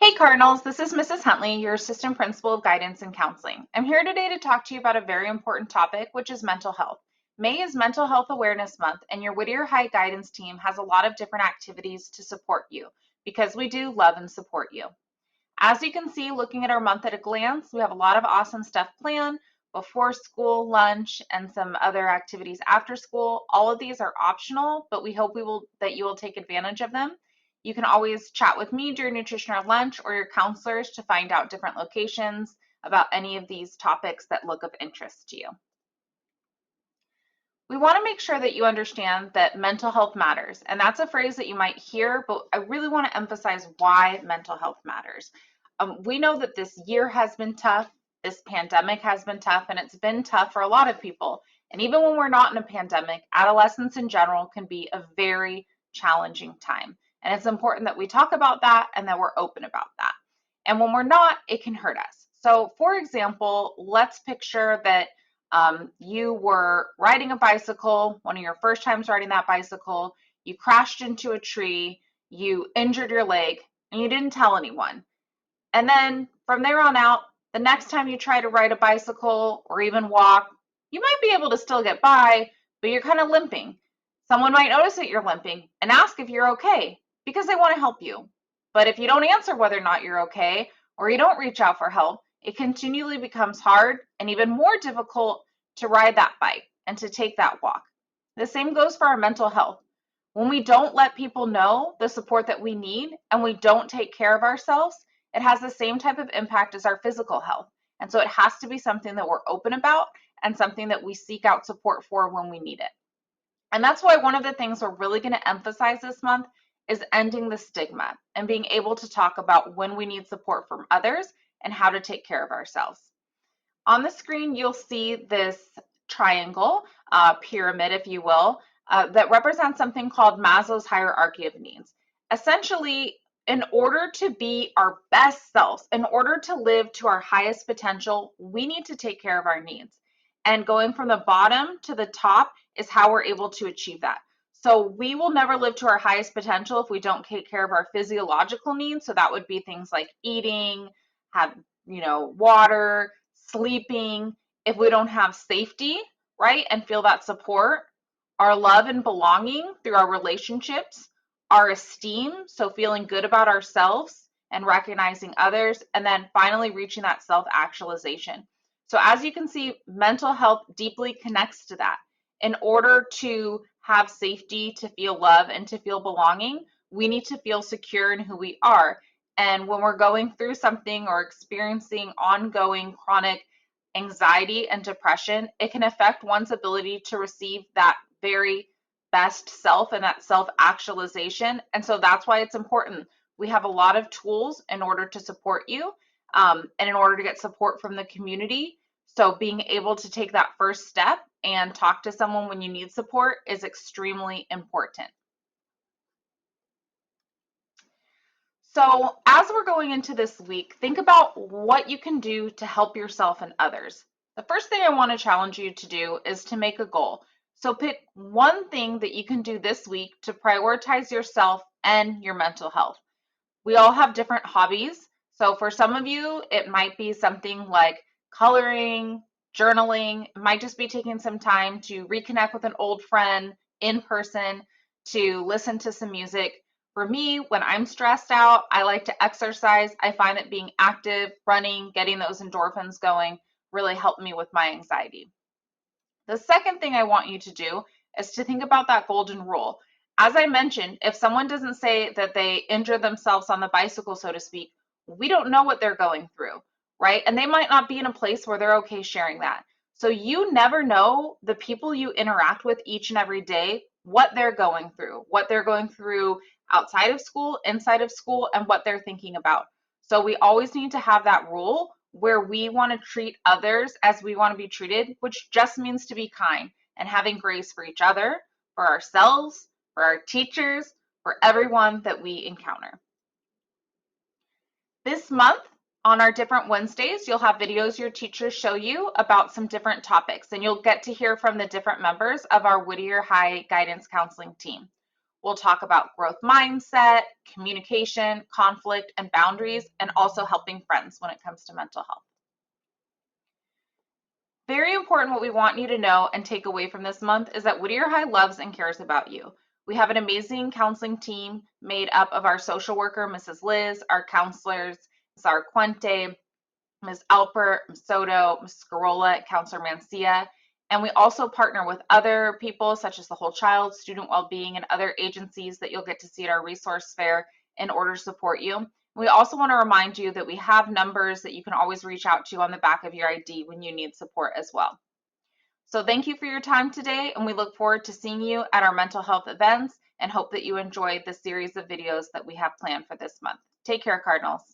Hey Cardinals, this is Mrs. Huntley, your Assistant Principal of Guidance and Counseling. I'm here today to talk to you about a very important topic, which is mental health. May is Mental Health Awareness Month, and your Whittier High Guidance team has a lot of different activities to support you because we do love and support you. As you can see, looking at our month at a glance, we have a lot of awesome stuff planned before school, lunch, and some other activities after school. All of these are optional, but we hope that you will take advantage of them. You can always chat with me during nutrition or lunch or your counselors to find out different locations about any of these topics that look of interest to you. We want to make sure that you understand that mental health matters. And that's a phrase that you might hear, but I really want to emphasize why mental health matters. We know that this year has been tough, this pandemic has been tough, and it's been tough for a lot of people. And even when we're not in a pandemic, adolescence in general can be a very challenging time. And it's important that we talk about that and that we're open about that. And when we're not, it can hurt us. So, for example, let's picture that you were riding a bicycle, one of your first times riding that bicycle, you crashed into a tree, you injured your leg, and you didn't tell anyone. And then from there on out, the next time you try to ride a bicycle or even walk, you might be able to still get by, but you're kind of limping. Someone might notice that you're limping and ask if you're okay because they want to help you. But if you don't answer whether or not you're okay or you don't reach out for help, it continually becomes hard and even more difficult to ride that bike and to take that walk. The same goes for our mental health. When we don't let people know the support that we need and we don't take care of ourselves, it has the same type of impact as our physical health. And so it has to be something that we're open about and something that we seek out support for when we need it. And that's why one of the things we're really going to emphasize this month is ending the stigma and being able to talk about when we need support from others and how to take care of ourselves. On the screen, you'll see this triangle, pyramid, if you will, that represents something called Maslow's hierarchy of needs. Essentially, in order to be our best selves, in order to live to our highest potential, we need to take care of our needs. And going from the bottom to the top is how we're able to achieve that. So we will never live to our highest potential if we don't take care of our physiological needs. So that would be things like eating, have, water, sleeping. If we don't have safety, right, and feel that support, our love and belonging through our relationships, our esteem, so feeling good about ourselves and recognizing others, and then finally reaching that self actualization. So, as you can see, mental health deeply connects to that. In order to have safety, to feel love, and to feel belonging, we need to feel secure in who we are. And when we're going through something or experiencing ongoing chronic anxiety and depression, it can affect one's ability to receive that very best self and that self actualization. And so that's why it's important. We have a lot of tools in order to support you and in order to get support from the community. So being able to take that first step and talk to someone when you need support is extremely important. So, as we're going into this week, think about what you can do to help yourself and others. The first thing I want to challenge you to do is to make a goal. So, pick one thing that you can do this week to prioritize yourself and your mental health. We all have different hobbies. So, for some of you, it might be something like coloring, journaling. It might just be taking some time to reconnect with an old friend in person, to listen to some music. For me, when I'm stressed out, I like to exercise. I find that being active, running, getting those endorphins going really help me with my anxiety. The second thing I want you to do is to think about that golden rule. As I mentioned, if someone doesn't say that they injured themselves on the bicycle, so to speak, we don't know what they're going through, right? And they might not be in a place where they're okay sharing that. So you never know the people you interact with each and every day, what they're going through outside of school, inside of school, and what they're thinking about. So we always need to have that rule where we want to treat others as we want to be treated, which just means to be kind and having grace for each other, for ourselves, for our teachers, for everyone that we encounter. This month, on our different Wednesdays, you'll have videos your teachers show you about some different topics, and you'll get to hear from the different members of our Whittier High Guidance Counseling team. We'll talk about growth mindset, communication, conflict, and boundaries, and also helping friends when it comes to mental health. Very important, what we want you to know and take away from this month is that Whittier High loves and cares about you. We have an amazing counseling team made up of our social worker, Mrs. Liz, our counselors, Ms. Arquente, Ms. Alpert, Ms. Soto, Ms. Scarola, Counselor Mancia. And we also partner with other people such as the Whole Child, Student Wellbeing, and other agencies that you'll get to see at our resource fair in order to support you. We also want to remind you that we have numbers that you can always reach out to on the back of your ID when you need support as well. So thank you for your time today, and we look forward to seeing you at our mental health events and hope that you enjoyed the series of videos that we have planned for this month. Take care, Cardinals.